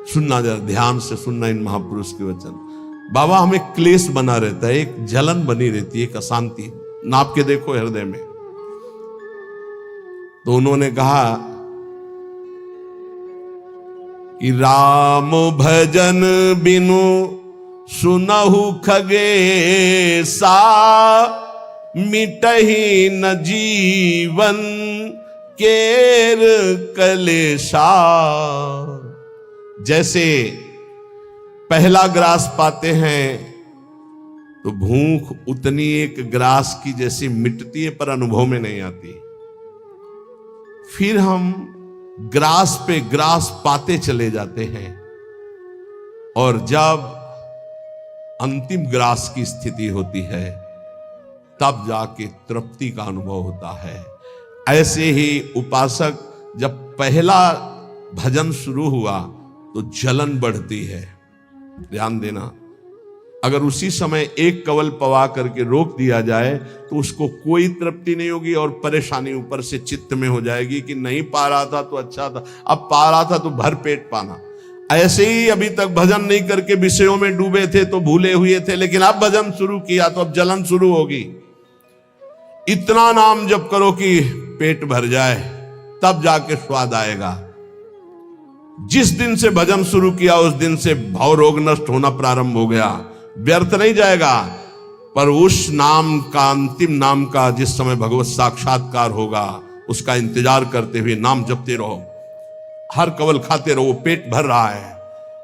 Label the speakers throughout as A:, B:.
A: सुनना, जरा ध्यान से सुनना इन महापुरुष के वचन। बाबा, हमें क्लेश बना रहता है, एक जलन बनी रहती है, एक अशांति, नाप के देखो हृदय में। तो उन्होंने कहा कि राम भजन बिनु सुनहु खगेसा, मिटहि न जीवन केर कलेशा। जैसे पहला ग्रास पाते हैं तो भूख उतनी एक ग्रास की जैसी मिटती है, पर अनुभव में नहीं आती। फिर हम ग्रास पे ग्रास पाते चले जाते हैं, और जब अंतिम ग्रास की स्थिति होती है तब जाके तृप्ति का अनुभव होता है। ऐसे ही उपासक, जब पहला भजन शुरू हुआ तो जलन बढ़ती है। ध्यान देना, अगर उसी समय एक कवल पवा करके रोक दिया जाए तो उसको कोई तृप्ति नहीं होगी, और परेशानी ऊपर से चित्त में हो जाएगी कि नहीं पा रहा था तो अच्छा था, अब पा रहा था तो भर पेट पाना। ऐसे ही अभी तक भजन नहीं करके विषयों में डूबे थे तो भूले हुए थे, लेकिन अब भजन शुरू किया तो अब जलन शुरू होगी। इतना नाम जप करो कि पेट भर जाए, तब जाके स्वाद आएगा। जिस दिन से भजन शुरू किया उस दिन से भव रोग नष्ट होना प्रारंभ हो गया, व्यर्थ नहीं जाएगा। पर उस नाम का, अंतिम नाम का, जिस समय भगवत साक्षात्कार होगा उसका इंतजार करते हुए नाम जपते रहो, हर कवल खाते रहो, पेट भर रहा है।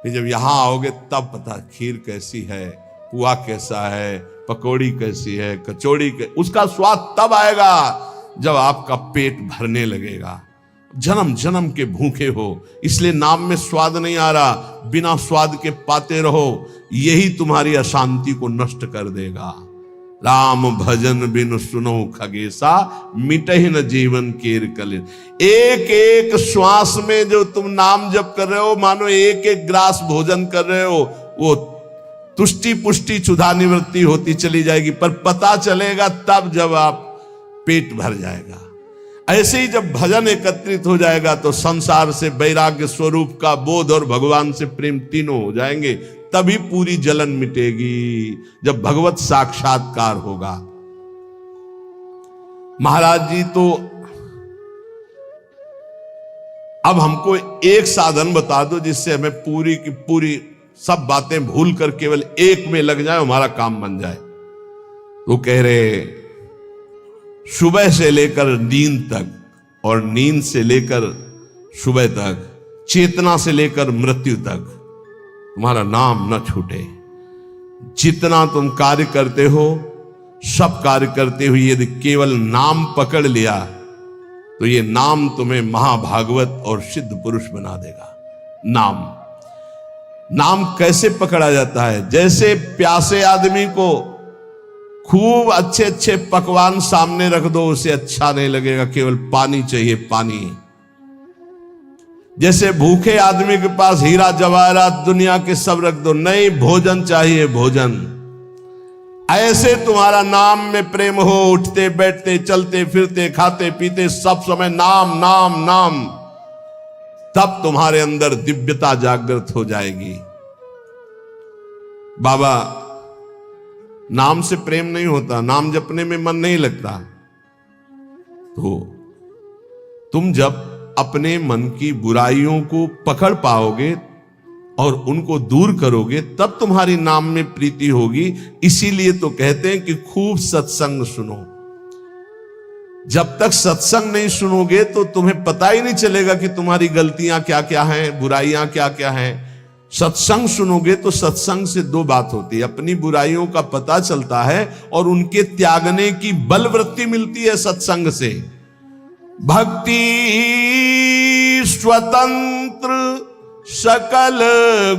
A: फिर जब यहां आओगे तब पता खीर कैसी है, पुआ कैसा है, पकौड़ी कैसी है, कचौड़ी उसका स्वाद तब आएगा जब आपका पेट भरने लगेगा। जन्म जन्म के भूखे हो, इसलिए नाम में स्वाद नहीं आ रहा, बिना स्वाद के पाते रहो, यही तुम्हारी अशांति को नष्ट कर देगा। राम भजन बिनु सुनो खगेसा, मिटहि न जीवन केर कलेश। एक एक श्वास में जो तुम नाम जप कर रहे हो, मानो एक एक ग्रास भोजन कर रहे हो, वो तुष्टि पुष्टि क्षुधा निवृत्ति होती चली जाएगी, पर पता चलेगा तब जब आप पेट भर जाएगा। ऐसे ही जब भजन एकत्रित हो जाएगा तो संसार से वैराग्य स्वरूप का बोध और भगवान से प्रेम तीनों हो जाएंगे, तभी पूरी जलन मिटेगी, जब भगवत साक्षात्कार होगा। महाराज जी तो अब हमको एक साधन बता दो जिससे हमें पूरी की पूरी सब बातें भूल कर केवल एक में लग जाए, हमारा काम बन जाए। तो कह रहे सुबह से लेकर नींद तक और नींद से लेकर सुबह तक, चेतना से लेकर मृत्यु तक तुम्हारा नाम न छूटे। जितना तुम कार्य करते हो, सब कार्य करते हुए यदि केवल नाम पकड़ लिया तो ये नाम तुम्हें महाभागवत और सिद्ध पुरुष बना देगा। नाम कैसे पकड़ा जाता है? जैसे प्यासे आदमी को खूब अच्छे अच्छे पकवान सामने रख दो, उसे अच्छा नहीं लगेगा, केवल पानी चाहिए, पानी। जैसे भूखे आदमी के पास हीरा जवाहरात दुनिया के सब रख दो, नहीं, भोजन चाहिए, भोजन। ऐसे तुम्हारा नाम में प्रेम हो, उठते बैठते चलते फिरते खाते पीते सब समय नाम नाम नाम, तब तुम्हारे अंदर दिव्यता जागृत हो जाएगी। बाबा, नाम से प्रेम नहीं होता, नाम जपने में मन नहीं लगता, तो तुम जब अपने मन की बुराइयों को पकड़ पाओगे और उनको दूर करोगे तब तुम्हारी नाम में प्रीति होगी। इसीलिए तो कहते हैं कि खूब सत्संग सुनो। जब तक सत्संग नहीं सुनोगे तो तुम्हें पता ही नहीं चलेगा कि तुम्हारी गलतियां क्या क्या हैं, बुराइयां क्या क्या हैं। सत्संग सुनोगे तो सत्संग से दो बात होती है, अपनी बुराइयों का पता चलता है और उनके त्यागने की बलवृत्ति मिलती है सत्संग से। भक्ति स्वतंत्र सकल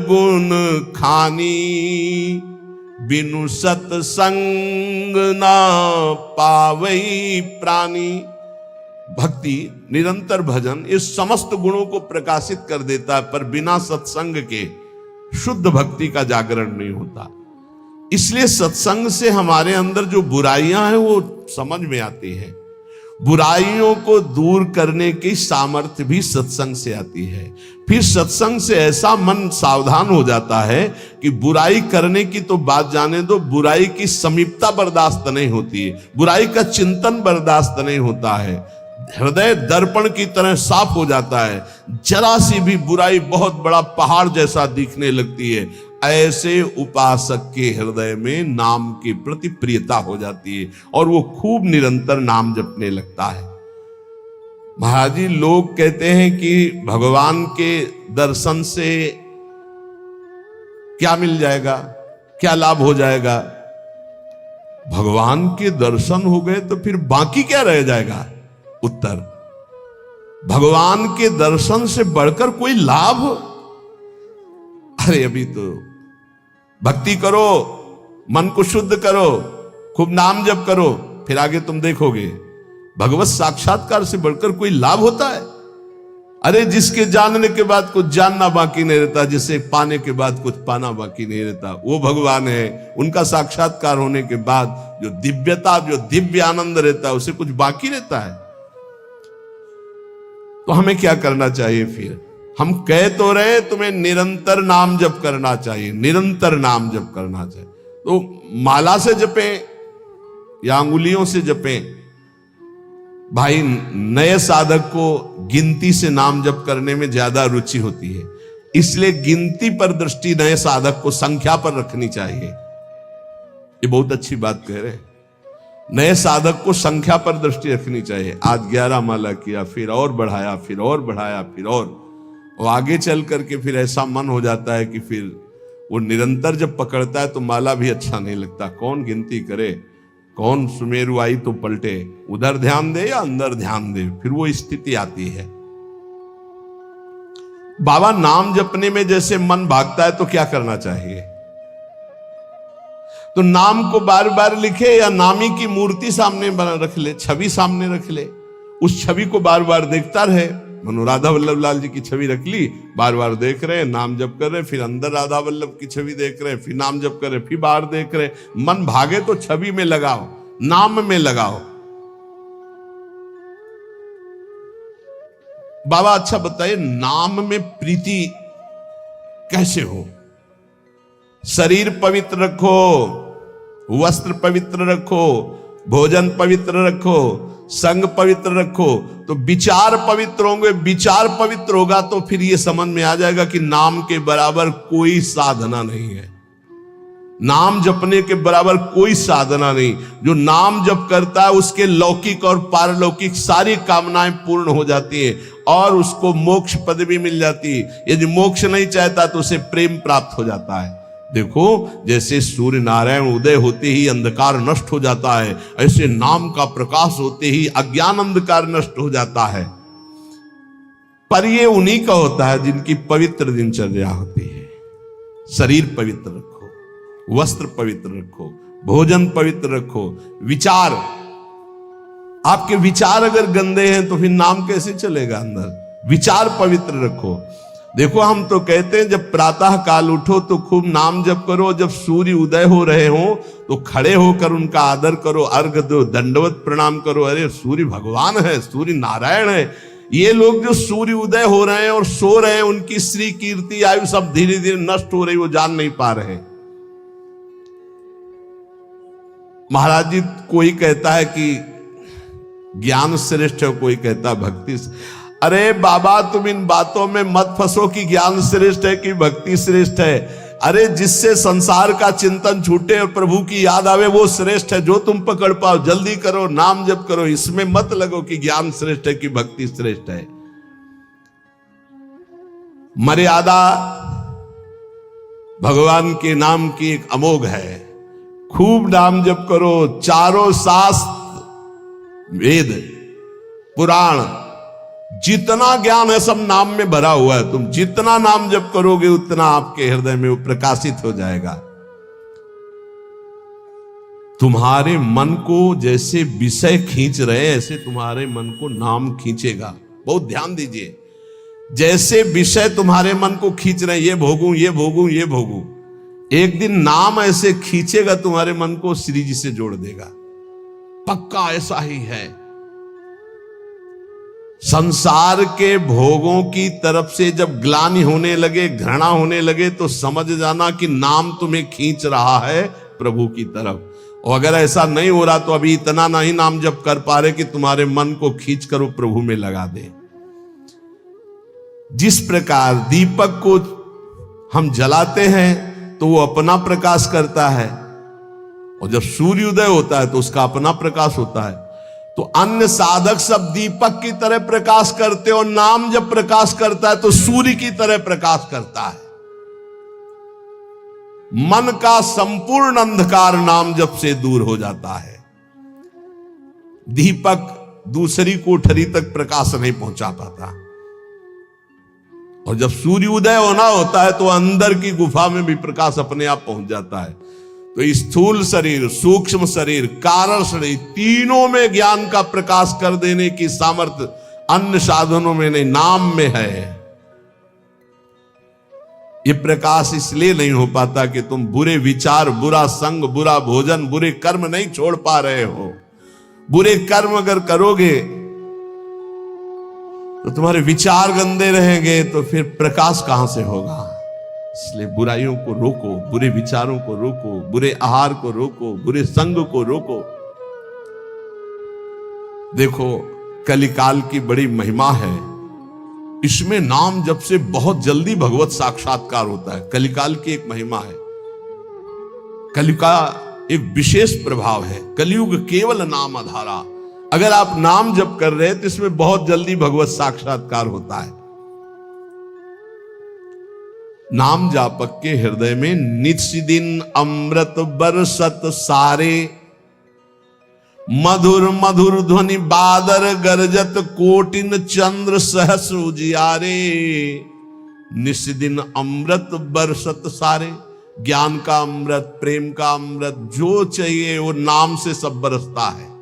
A: गुण खानी, बिनु सत्संग ना पावई प्राणी। भक्ति, निरंतर भजन इस समस्त गुणों को प्रकाशित कर देता है, पर बिना सत्संग के शुद्ध भक्ति का जागरण नहीं होता। इसलिए सत्संग से हमारे अंदर जो बुराइयां हैं वो समझ में आती हैं, बुराइयों को दूर करने की सामर्थ्य भी सत्संग से आती है। फिर सत्संग से ऐसा मन सावधान हो जाता है कि बुराई करने की तो बात जाने दो, बुराई की समीपता बर्दाश्त नहीं होती है, बुराई का चिंतन बर्दाश्त नहीं होता है। हृदय दर्पण की तरह साफ हो जाता है, जरा सी भी बुराई बहुत बड़ा पहाड़ जैसा दिखने लगती है। ऐसे उपासक के हृदय में नाम के प्रति प्रियता हो जाती है और वो खूब निरंतर नाम जपने लगता है। महाराज जी, लोग कहते हैं कि भगवान के दर्शन से क्या मिल जाएगा, क्या लाभ हो जाएगा। भगवान के दर्शन हो गए तो फिर बाकी क्या रह जाएगा। उत्तर, भगवान के दर्शन से बढ़कर कोई लाभ। अरे अभी तो भक्ति करो, मन को शुद्ध करो, खूब नाम जप करो, फिर आगे तुम देखोगे भगवत साक्षात्कार से बढ़कर कोई लाभ होता है। अरे जिसके जानने के बाद कुछ जानना बाकी नहीं रहता, जिसे पाने के बाद कुछ पाना बाकी नहीं रहता, वो भगवान है। उनका साक्षात्कार होने के बाद जो दिव्यता, जो दिव्य आनंद रहता है, उसे कुछ बाकी रहता है। तो हमें क्या करना चाहिए फिर? हम कह तो रहे तुम्हें निरंतर नाम जप करना चाहिए, निरंतर नाम जप करना चाहिए। तो माला से जपें या अंगुलियों से जपें। भाई, नए साधक को गिनती से नाम जप करने में ज्यादा रुचि होती है, इसलिए गिनती पर दृष्टि नए साधक को संख्या पर रखनी चाहिए। ये बहुत अच्छी बात कह रहे हैं। नए साधक को संख्या पर दृष्टि रखनी चाहिए। आज 11 माला किया, फिर और बढ़ाया, फिर और बढ़ाया, फिर और आगे चल करके फिर ऐसा मन हो जाता है कि फिर वो निरंतर जब पकड़ता है तो माला भी अच्छा नहीं लगता। कौन गिनती करे, कौन सुमेरु आई तो पलटे, उधर ध्यान दे या अंदर ध्यान दे, फिर वो स्थिति आती है। बाबा, नाम जपने में जैसे मन भागता है तो क्या करना चाहिए? तो नाम को बार बार लिखे या नामी की मूर्ति सामने बना रख ले, छवि सामने रख ले, उस छवि को बार बार देखता रहे। मनो राधा वल्लभ लाल जी की छवि रख ली, बार बार देख रहे हैं, नाम जप कर रहे हैं, फिर अंदर राधा वल्लभ की छवि देख रहे हैं, फिर नाम जप कर रहे हैं, फिर बाहर देख रहे हैं। मन भागे तो छवि में लगाओ, नाम में लगाओ। बाबा, अच्छा बताइए, नाम में प्रीति कैसे हो? शरीर पवित्र रखो, वस्त्र पवित्र रखो, भोजन पवित्र रखो, संग पवित्र रखो, तो विचार पवित्र होंगे। विचार पवित्र होगा तो फिर ये समझ में आ जाएगा कि नाम के बराबर कोई साधना नहीं है। नाम जपने के बराबर कोई साधना नहीं। जो नाम जप करता है उसके लौकिक और पारलौकिक सारी कामनाएं पूर्ण हो जाती हैं और उसको मोक्ष पदवी मिल जाती है। यदि मोक्ष नहीं चाहता तो उसे प्रेम प्राप्त हो जाता है। देखो, जैसे सूर्य नारायण उदय होते ही अंधकार नष्ट हो जाता है, ऐसे नाम का प्रकाश होते ही अज्ञान अंधकार नष्ट हो जाता है। पर ये उन्हीं का होता है जिनकी पवित्र दिनचर्या होती है। शरीर पवित्र रखो, वस्त्र पवित्र रखो, भोजन पवित्र रखो, विचार, आपके विचार अगर गंदे हैं तो फिर नाम कैसे चलेगा अंदर? विचार पवित्र रखो। देखो, हम तो कहते हैं जब प्रातः काल उठो तो खूब नाम जप करो, जब सूर्य उदय हो रहे हो तो खड़े होकर उनका आदर करो, अर्घ दो, दंडवत प्रणाम करो। अरे सूर्य भगवान है, सूर्य नारायण है। ये लोग जो सूर्य उदय हो रहे हैं और सो रहे हैं, उनकी श्री कीर्ति आयु सब धीरे धीरे नष्ट हो रही, वो जान नहीं पा रहे। महाराज जी, कोई कहता है कि ज्ञान श्रेष्ठ है, कोई कहता है भक्ति। अरे बाबा, तुम इन बातों में मत फंसो कि ज्ञान श्रेष्ठ है कि भक्ति श्रेष्ठ है। अरे जिससे संसार का चिंतन छूटे और प्रभु की याद आवे वो श्रेष्ठ है। जो तुम पकड़ पाओ, जल्दी करो, नाम जप करो। इसमें मत लगो कि ज्ञान श्रेष्ठ है कि भक्ति श्रेष्ठ है। मर्यादा भगवान के नाम की एक अमोघ है। खूब नाम जप करो। चारों शास्त्र, वेद, पुराण, जितना ज्ञान है सब नाम में भरा हुआ है। तुम जितना नाम जप करोगे उतना आपके हृदय में वो प्रकाशित हो जाएगा। तुम्हारे मन को जैसे विषय खींच रहे हैं, ऐसे तुम्हारे मन को नाम खींचेगा। बहुत ध्यान दीजिए, जैसे विषय तुम्हारे मन को खींच रहे हैं, ये भोगूं, ये भोगूं, ये भोगूं, एक दिन नाम ऐसे खींचेगा तुम्हारे मन को, श्री जी से जोड़ देगा। पक्का ऐसा ही है। संसार के भोगों की तरफ से जब ग्लानि होने लगे, घृणा होने लगे, तो समझ जाना कि नाम तुम्हें खींच रहा है प्रभु की तरफ। और अगर ऐसा नहीं हो रहा तो अभी इतना नहीं नाम जप कर पा रहे कि तुम्हारे मन को खींच कर वो प्रभु में लगा दे। जिस प्रकार दीपक को हम जलाते हैं तो वो अपना प्रकाश करता है, और जब सूर्योदय होता है तो उसका अपना प्रकाश होता है। तो अन्य साधक सब दीपक की तरह प्रकाश करते, और नाम जब प्रकाश करता है तो सूर्य की तरह प्रकाश करता है। मन का संपूर्ण अंधकार नाम जप से दूर हो जाता है। दीपक दूसरी कोठरी तक प्रकाश नहीं पहुंचा पाता, और जब सूर्योदय होना होता है तो अंदर की गुफा में भी प्रकाश अपने आप पहुंच जाता है। तो स्थूल शरीर, सूक्ष्म शरीर, कारण शरीर, तीनों में ज्ञान का प्रकाश कर देने की सामर्थ्य अन्य साधनों में नहीं, नाम में है। ये प्रकाश इसलिए नहीं हो पाता कि तुम बुरे विचार, बुरा संग, बुरा भोजन, बुरे कर्म नहीं छोड़ पा रहे हो। बुरे कर्म अगर करोगे तो तुम्हारे विचार गंदे रहेंगे, तो फिर प्रकाश कहां से होगा। इसलिए बुराइयों को रोको, बुरे विचारों को रोको, बुरे आहार को रोको, बुरे संग को रोको। देखो कलिकाल की बड़ी महिमा है, इसमें नाम जप से बहुत जल्दी भगवत साक्षात्कार होता है। कलिकाल की एक महिमा है, कलि का एक विशेष प्रभाव है। कलयुग केवल नाम आधारा। अगर आप नाम जप कर रहे हैं तो इसमें बहुत जल्दी भगवत साक्षात्कार होता है। नाम जापक के हृदय में नित्य दिन अमृत बरसत सारे, मधुर मधुर ध्वनि बादर गरजत, कोटिन चंद्र सहस्र उजियारे। नित्य दिन अमृत बरसत सारे, ज्ञान का अमृत, प्रेम का अमृत, जो चाहिए वो नाम से सब बरसता है।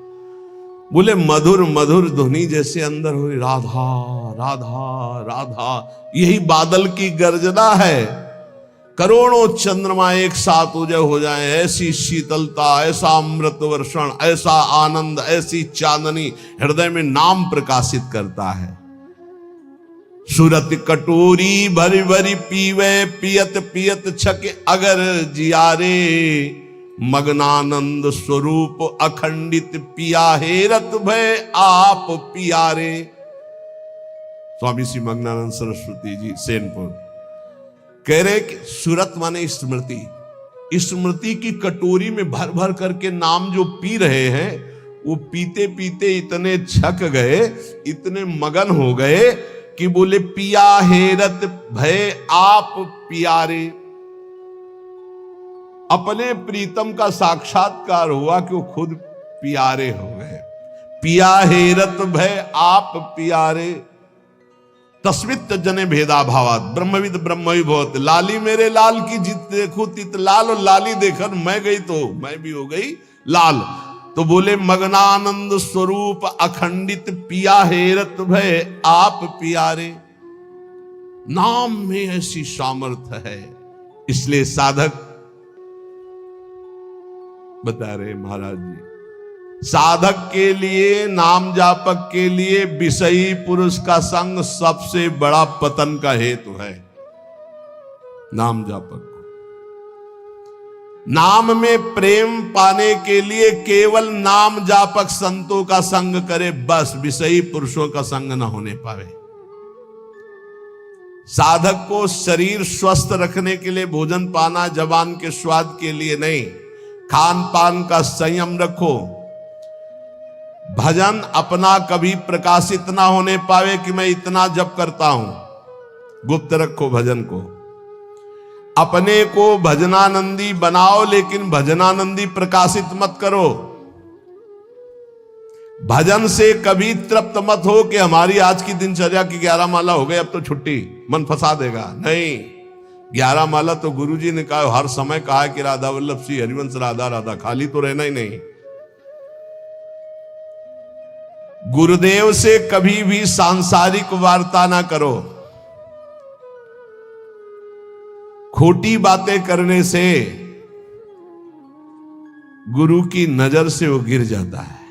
A: बोले मधुर मधुर ध्वनि जैसे अंदर हो, राधा राधा राधा, यही बादल की गर्जना है। करोड़ों चंद्रमा एक साथ उदय हो जाए, ऐसी शीतलता, ऐसा अमृत वर्षण, ऐसा आनंद, ऐसी चांदनी हृदय में नाम प्रकाशित करता है। सुरत कटोरी भरी भरी पीवे, पियत पियत छक अगर जियारे। मग्नानंद स्वरूप अखंडित पिया हेरत भय आप पियारे। स्वामी श्री मग्नानंद सरस्वती जी सेनपुर कह रहे कि सुरत माने स्मृति। स्मृति की कटोरी में भर भर करके नाम जो पी रहे हैं, वो पीते पीते इतने छक गए, इतने मगन हो गए कि बोले पिया हेरत भय आप पियारे। अपने प्रीतम का साक्षात्कार हुआ कि वो खुद प्यारे हो गए। पिया हेरत भय आप प्यारे, तस्मित जने भेदा भावात, ब्रह्मविद ब्रह्मवि भवत। लाली मेरे लाल की जित देखो तित लाल, और लाली देखकर मैं गई तो मैं भी हो गई लाल। तो बोले मग्नानंद स्वरूप अखंडित पिया हेरत भय आप प्यारे। नाम में ऐसी सामर्थ्य है, इसलिए साधक बता रहे महाराज जी, साधक के लिए, नाम जापक के लिए विषयी पुरुष का संग सबसे बड़ा पतन का हेतु है। नाम जापक को नाम में प्रेम पाने के लिए केवल नाम जापक संतों का संग करे, बस विषयी पुरुषों का संग न होने पावे। साधक को शरीर स्वस्थ रखने के लिए भोजन पाना जबान के स्वाद के लिए नहीं, खान पान का संयम रखो। भजन अपना कभी प्रकाशित ना होने पावे कि मैं इतना जप करता हूं, गुप्त रखो भजन को। अपने को भजनानंदी बनाओ, लेकिन भजनानंदी प्रकाशित मत करो। भजन से कभी तृप्त मत हो कि हमारी आज की दिनचर्या की 11 माला हो गई, अब तो छुट्टी, मन फंसा देगा। नहीं, 11 माला तो गुरुजी ने कहा, हर समय कहा है कि राधा वल्लभ श्री हरिवंश राधा राधा, खाली तो रहना ही नहीं। गुरुदेव से कभी भी सांसारिक वार्ता ना करो। खोटी बातें करने से गुरु की नजर से वो गिर जाता है।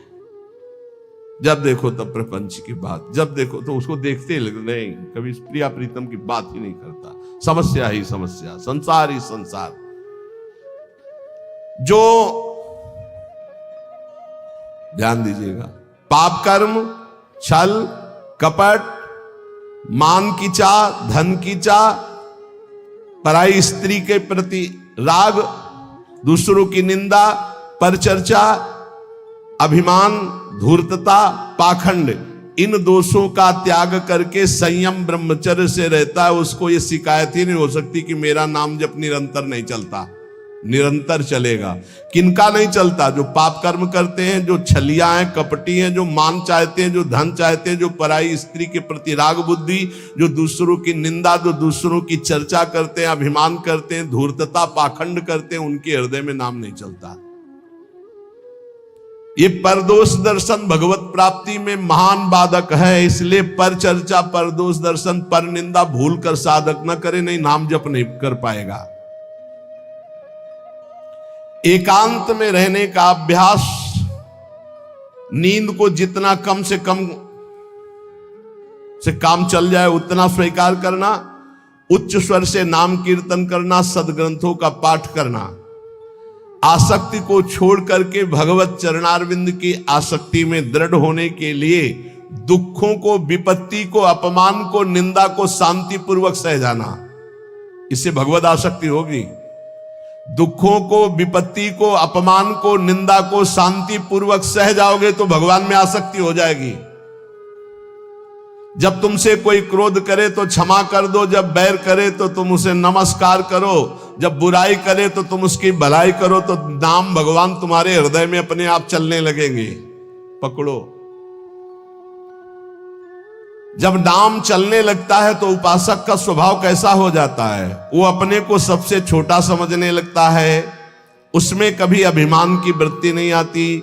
A: जब देखो तब प्रपंच की बात, जब देखो तो उसको देखते नहीं, कभी प्रिया प्रीतम की बात ही नहीं करता। समस्या ही समस्या, संसार ही संसार। जो ध्यान दीजिएगा, पाप कर्म, छल कपट, मान की चाह, धन की चाह, पराई स्त्री के प्रति राग, दूसरों की निंदा, परचर्चा, अभिमान, धूर्तता, पाखंड, इन दोषों का त्याग करके संयम ब्रह्मचर्य से रहता है, उसको ये शिकायत ही नहीं हो सकती कि मेरा नाम जब निरंतर नहीं चलता। निरंतर चलेगा। किनका नहीं चलता? जो पाप कर्म करते हैं, जो छलिया हैं, कपटी हैं, जो मान चाहते हैं, जो धन चाहते हैं, जो पराई स्त्री के प्रति राग बुद्धि, जो दूसरों की निंदा, जो दूसरों की चर्चा करते हैं, अभिमान करते हैं, धूर्तता, पाखंड करते हैं, उनके हृदय में नाम नहीं चलता। ये परदोष दर्शन भगवत प्राप्ति में महान बाधक है। इसलिए पर चर्चा, परदोष दर्शन, पर निंदा भूल कर साधक न करे, नहीं नाम जप नहीं कर पाएगा। एकांत में रहने का अभ्यास, नींद को जितना कम से कम से काम चल जाए उतना स्वीकार करना, उच्च स्वर से नाम कीर्तन करना, सदग्रंथों का पाठ करना, आसक्ति को छोड़ करके भगवत चरणारविंद की आसक्ति में दृढ़ होने के लिए दुखों को, विपत्ति को, अपमान को, निंदा को शांतिपूर्वक सह जाना, इससे भगवत आसक्ति होगी। दुखों को, विपत्ति को, अपमान को, निंदा को शांतिपूर्वक सह जाओगे तो भगवान में आसक्ति हो जाएगी। जब तुमसे कोई क्रोध करे तो क्षमा कर दो, जब बैर करे तो तुम उसे नमस्कार करो, जब बुराई करे तो तुम उसकी भलाई करो, तो नाम भगवान तुम्हारे हृदय में अपने आप चलने लगेंगे। पकड़ो। जब नाम चलने लगता है तो उपासक का स्वभाव कैसा हो जाता है? वो अपने को सबसे छोटा समझने लगता है, उसमें कभी अभिमान की वृत्ति नहीं आती,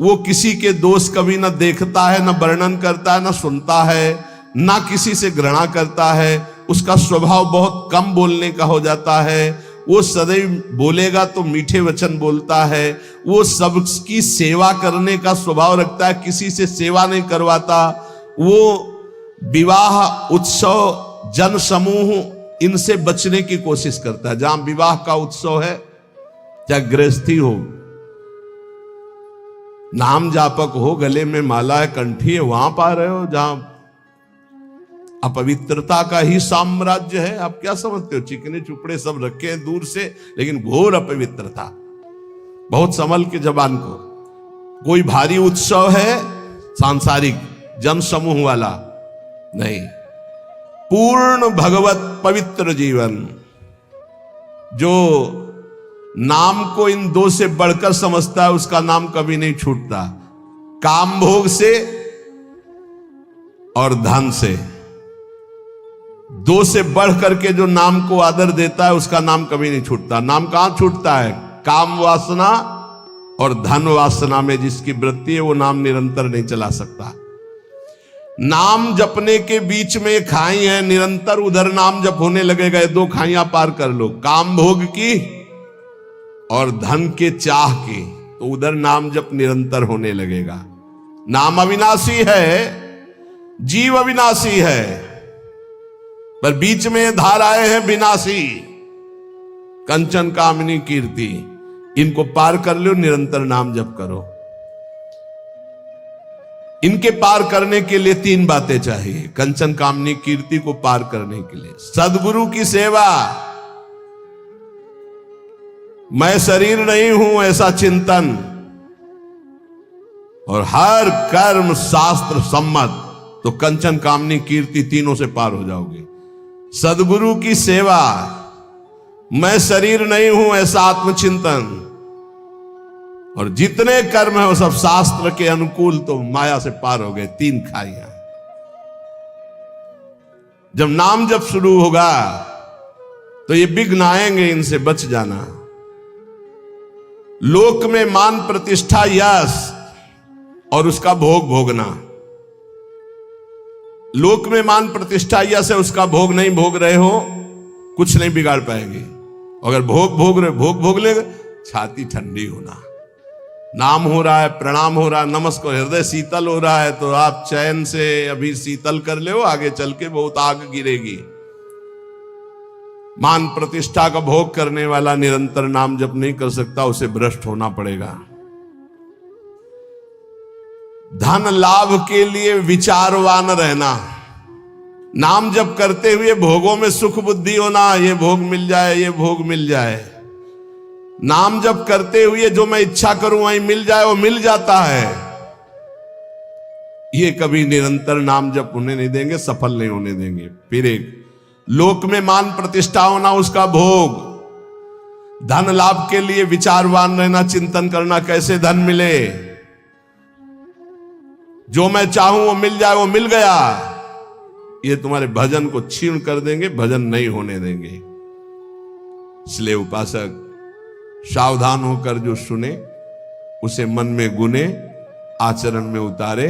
A: वो किसी के दोष कभी न देखता है, न वर्णन करता है, न सुनता है, ना किसी से घृणा करता है। उसका स्वभाव बहुत कम बोलने का हो जाता है। वो सदैव बोलेगा तो मीठे वचन बोलता है। वो सबकी सेवा करने का स्वभाव रखता है, किसी से सेवा नहीं करवाता। वो विवाह, उत्सव, जन समूह, इनसे बचने की कोशिश करता है। जहां विवाह का उत्सव है, चाहे गृहस्थी हो, नाम जापक हो, गले में माला है, कंठी है, वहां पा रहे हो जहां अपवित्रता का ही साम्राज्य है। आप क्या समझते हो? चिकने चुपड़े सब रखे हैं दूर से, लेकिन घोर अपवित्रता। बहुत संभल के जबान को। कोई भारी उत्सव है सांसारिक, जन समूह वाला नहीं, पूर्ण भगवत पवित्र जीवन। जो नाम को इन दो से बढ़कर समझता है, उसका नाम कभी नहीं छूटता। काम भोग से और धन से, दो से बढ़ करके जो नाम को आदर देता है, उसका नाम कभी नहीं छूटता। नाम कहां छूटता है? काम वासना और धन वासना में जिसकी वृत्ति है, वो नाम निरंतर नहीं चला सकता। नाम जपने के बीच में खाई है, निरंतर उधर नाम जप होने लगेगा। दो खाइयां पार कर लो, काम भोग की और धन के चाह की, तो उधर नाम जप निरंतर होने लगेगा। नाम अविनाशी है, जीव अविनाशी है, पर बीच में धाराएं हैं विनाशी। कंचन, कामिनी, कीर्ति, इनको पार कर लो, निरंतर नाम जप करो। इनके पार करने के लिए तीन बातें चाहिए। कंचन, कामनी, कीर्ति को पार करने के लिए सदगुरु की सेवा, मैं शरीर नहीं हूं ऐसा चिंतन, और हर कर्म शास्त्र सम्मत, तो कंचन, कामनी, कीर्ति तीनों से पार हो जाओगे। सदगुरु की सेवा, मैं शरीर नहीं हूं ऐसा आत्मचिंतन, और जितने कर्म है वो सब शास्त्र के अनुकूल, तो माया से पार हो गए। तीन खाइयां। जब नाम जब शुरू होगा तो ये विघ्न आएंगे, इनसे बच जाना। लोक में मान, प्रतिष्ठा, यश और उसका भोग भोगना। लोक में मान, प्रतिष्ठा, यश है, उसका भोग नहीं भोग रहे हो, कुछ नहीं बिगाड़ पाएंगे। अगर भोग भोग रहे, भोग भोग ले, छाती ठंडी होना, नाम हो रहा है, प्रणाम हो रहा है, नमस्कार, हृदय शीतल हो रहा है, तो आप चैन से अभी शीतल कर ले, आगे चल के बहुत आग गिरेगी। मान प्रतिष्ठा का भोग करने वाला निरंतर नाम जप नहीं कर सकता, उसे भ्रष्ट होना पड़ेगा। धन लाभ के लिए विचारवान रहना, नाम जप करते हुए भोगों में सुख बुद्धि होना, ये भोग मिल जाए, ये भोग मिल जाए। नाम जप करते हुए जो मैं इच्छा करूं वही मिल जाए, वो मिल जाता है। ये कभी निरंतर नाम जप होने नहीं देंगे, सफल नहीं होने देंगे। फिर एक लोक में मान प्रतिष्ठा होना, उसका भोग। धन लाभ के लिए विचारवान रहना, चिंतन करना कैसे धन मिले, जो मैं चाहूं वो मिल जाए, वो मिल गया। ये तुम्हारे भजन को क्षीण कर देंगे, भजन नहीं होने देंगे। इसलिए उपासक सावधान होकर जो सुने उसे मन में गुने, आचरण में उतारे।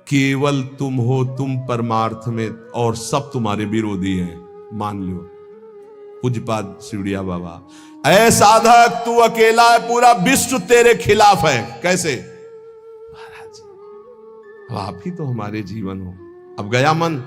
A: केवल तुम हो, तुम परमार्थ में, और सब तुम्हारे विरोधी हैं, मान लो। पूज्यपाद शिवड़िया बाबा, ऐ साधक तू अकेला है, पूरा विश्व तेरे खिलाफ है। कैसे महाराज, अब आप ही तो हमारे जीवन हो। अब गया मन,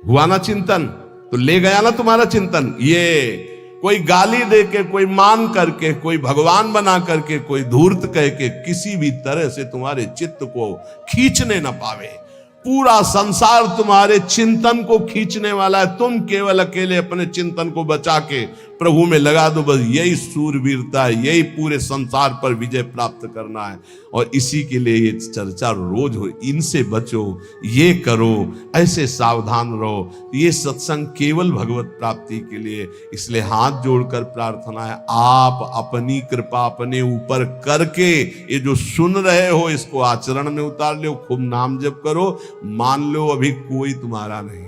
A: हुआ ना चिंतन, तो ले गया ना तुम्हारा चिंतन। ये कोई गाली दे के, कोई मान करके, कोई भगवान बना करके, कोई धूर्त कह के किसी भी तरह से तुम्हारे चित्त को खींचने न पावे। पूरा संसार तुम्हारे चिंतन को खींचने वाला है, तुम केवल अकेले अपने चिंतन को बचा के प्रभु में लगा दो। बस यही सूरवीरता है, यही पूरे संसार पर विजय प्राप्त करना है। और इसी के लिए ये चर्चा रोज हो, इनसे बचो, ये करो, ऐसे सावधान रहो। ये सत्संग केवल भगवत प्राप्ति के लिए। इसलिए हाथ जोड़कर प्रार्थना है, आप अपनी कृपा अपने ऊपर करके ये जो सुन रहे हो इसको आचरण में उतार लो। खूब नाम जप करो। मान लो अभी कोई तुम्हारा नहीं,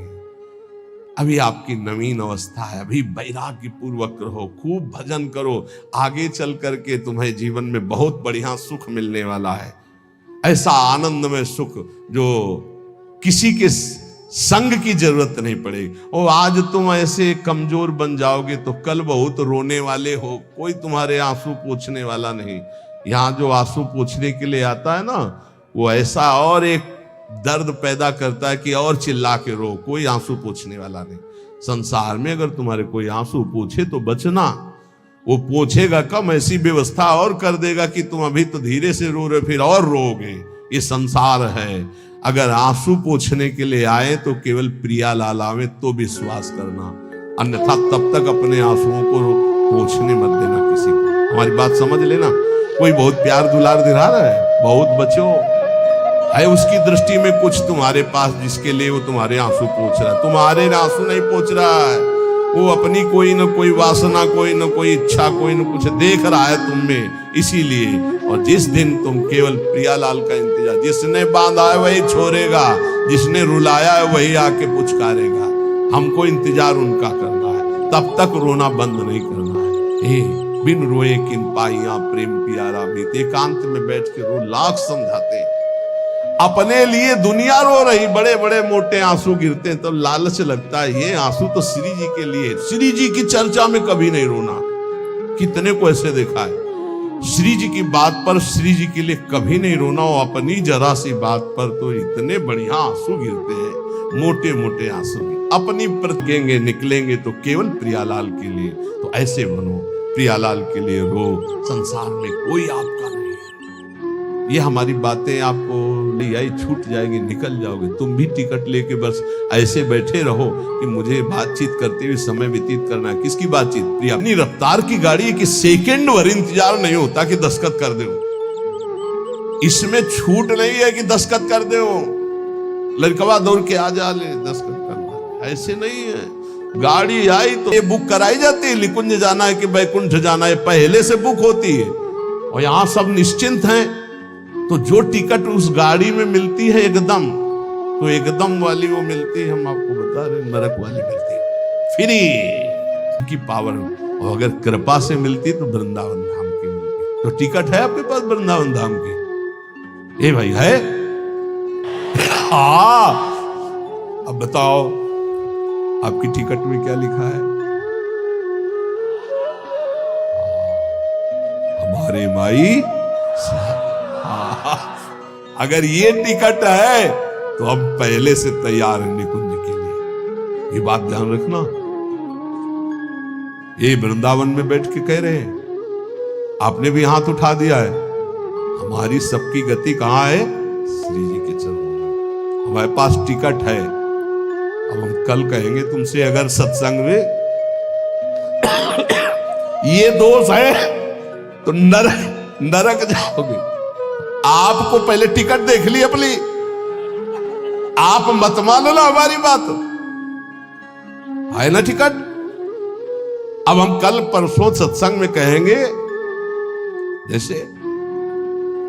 A: अभी आपकी नवीन अवस्था है, अभी वैराग्य पूर्वक रहो, खूब भजन करो। आगे चल करके तुम्हें जीवन में बहुत बढ़िया सुख मिलने वाला है। ऐसा आनंदमय सुख जो किसी के संग की जरूरत नहीं पड़ेगी। और आज तुम ऐसे कमजोर बन जाओगे तो कल बहुत रोने वाले हो, कोई तुम्हारे आंसू पोंछने वाला नहीं। यहां जो आंसू पोंछने के लिए आता है ना, वो ऐसा और एक दर्द पैदा करता है कि और चिल्ला के रो, कोई आंसू पोंछने वाला नहीं। संसार में अगर तुम्हारे कोई आंसू पोंछे तो बचना, वो पोंछेगा कम, ऐसी व्यवस्था और कर देगा कि तुम अभी तो धीरे से रो रहे, फिर और रोगे। ये संसार है। अगर आंसू पोंछने के लिए आए तो केवल प्रियालाल आवे तो विश्वास करना, अन्यथा तब तक अपने आंसुओं को पोंछने मत देना किसी को। हमारी बात समझ लेना। कोई बहुत प्यार दुलार दिला रहा है, बहुत बचो है, उसकी दृष्टि में कुछ तुम्हारे पास जिसके लिए वो तुम्हारे आंसू पोंछ रहा है। तुम्हारे आंसू नहीं पोंछ रहा है, वो अपनी कोई न कोई वासना, कोई न कोई इच्छा, कोई न कुछ देख रहा है तुम में, इसीलिए। और जिस दिन तुम केवल प्रियालाल का इंतजार, जिसने बांधा है वही छोड़ेगा, जिसने रुलाया है वही आके पुचकारेगा। हमको इंतजार उनका करना है, तब तक रोना बंद नहीं करना है। बिन रोए किन पाइया प्रेम प्यारा बीत, एकांत में बैठ के रो, लाख समझाते। अपने लिए दुनिया रो रही, बड़े बड़े मोटे आंसू गिरते हैं, तो लालच लगता है ये आंसू तो श्री जी के लिए। श्री जी की चर्चा में कभी नहीं रोना। कितने को ऐसे देखा है, श्री जी की बात पर, श्री जी के लिए कभी नहीं रोना। और अपनी जरा सी बात पर तो इतने बढ़िया आंसू गिरते हैं, मोटे मोटे आंसू। अपनी प्रतिगेंगे निकलेंगे तो केवल प्रियालाल के लिए। तो ऐसे बनो, प्रियालाल के लिए रो। संसार में कोई आपका नहीं। ये हमारी बातें आपको ले आई, छूट जाएगी, निकल जाओगे। तुम भी टिकट लेके बस ऐसे बैठे रहो कि मुझे बातचीत करते हुए समय व्यतीत करना है। किसकी बातचीत? प्रिया। अपनी रफ्तार की गाड़ी है कि सेकंड भर इंतजार नहीं होता कि दस्तखत कर दो। इसमें छूट नहीं है कि दस्तखत कर दो, लड़कवा दौड़ के आ जा ले दस्तखत करना, ऐसे नहीं है। गाड़ी आई तो ये बुक कराई जाती है, निकुंज जाना है कि बैकुंठ जाना है, पहले से बुक होती है। और यहाँ सब निश्चिंत हैं, तो जो टिकट उस गाड़ी में मिलती है एकदम, तो एकदम वाली वो मिलती है, हम आपको बता रहे, नरक वाली मिलती है फ्री की पावर। और अगर कृपा से मिलती तो वृंदावन धाम की मिलती। तो टिकट है आपके पास वृंदावन धाम की? ए भाई है? हाँ, अब बताओ आपकी टिकट में क्या लिखा है? हमारे माई अगर ये टिकट है तो हम पहले से तैयार हैं निकुंज के लिए। ये बात ध्यान रखना। ये वृंदावन में बैठ के कह रहे हैं, आपने भी हाथ उठा दिया है। हमारी सबकी गति कहां है? श्री जी के चरणों में। हमारे पास टिकट है। अब हम कल कहेंगे तुमसे, अगर सत्संग में ये दोष है तो नरक जाओगे। आपको पहले टिकट देख ली अपनी, आप मत मानो ना हमारी बात, है ना टिकट। अब हम कल परसों सत्संग में कहेंगे, जैसे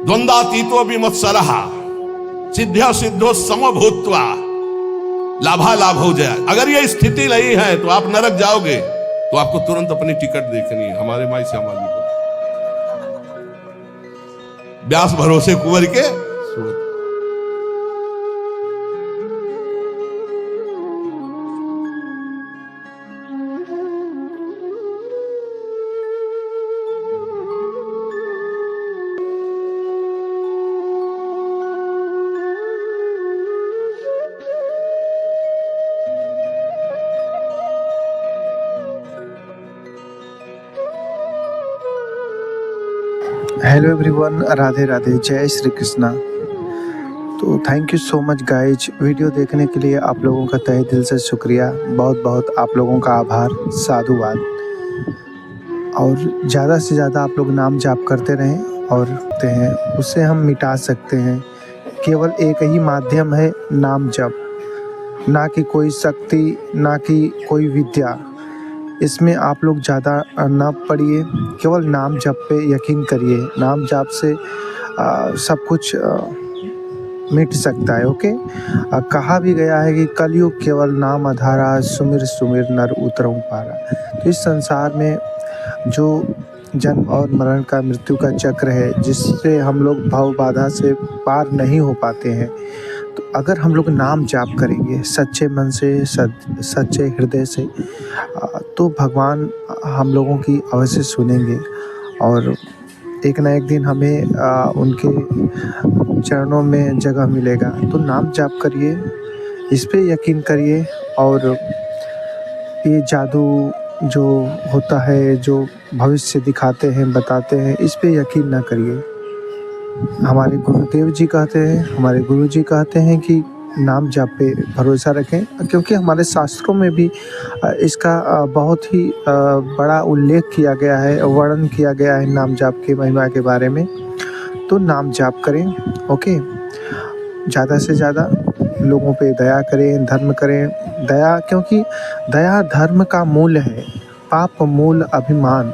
A: द्वंद्वातीतो विमत्सरः सिद्ध्यो सिद्धो समभूत्वा लाभा लाभ हो जाए। अगर ये स्थिति नहीं है तो आप नरक जाओगे। तो आपको तुरंत अपनी टिकट देखनी है। हमारे माई से हमारी व्यास भरोसे कुंवर के सूरत।
B: हेलो एवरीवन, राधे राधे, जय श्री कृष्णा। तो thank you so much guys, video देखने के लिए आप लोगों का तहे दिल से शुक्रिया। बहुत बहुत आप लोगों का आभार, साधुवाद। और ज़्यादा से ज़्यादा आप लोग नाम जाप करते रहें और करते हैं, उससे हम मिटा सकते हैं। केवल एक ही माध्यम है, नाम जप। ना कि कोई शक्ति, ना कि कोई विद्या। इसमें आप लोग ज़्यादा ना पढ़िए, केवल नाम जप पे यकीन करिए। नाम जाप से सब कुछ मिट सकता है। ओके, कहा भी गया है कि कलयुग केवल नाम आधारा, सुमिर सुमिर नर उतरऊं पारा। तो इस संसार में जो जन्म और मरण का, मृत्यु का चक्र है, जिससे हम लोग भव बाधा से पार नहीं हो पाते हैं, तो अगर हम लोग नाम जाप करेंगे सच्चे मन से, सच्चे हृदय से, तो भगवान हम लोगों की अवश्य सुनेंगे और एक ना एक दिन हमें उनके चरणों में जगह मिलेगा। तो नाम जाप करिए, इस पे यकीन करिए। और ये जादू जो होता है, जो भविष्य दिखाते हैं, बताते हैं, इस पे यकीन ना करिए। हमारे गुरुदेव जी कहते हैं, हमारे गुरु जी कहते हैं कि नाम जाप पे भरोसा रखें, क्योंकि हमारे शास्त्रों में भी इसका बहुत ही बड़ा उल्लेख किया गया है, वर्णन किया गया है नाम जाप की महिमा के बारे में। तो नाम जाप करें। ओके, ज़्यादा से ज़्यादा लोगों पे दया करें, धर्म करें। दया, क्योंकि दया धर्म का मूल है। पाप मूल अभिमान।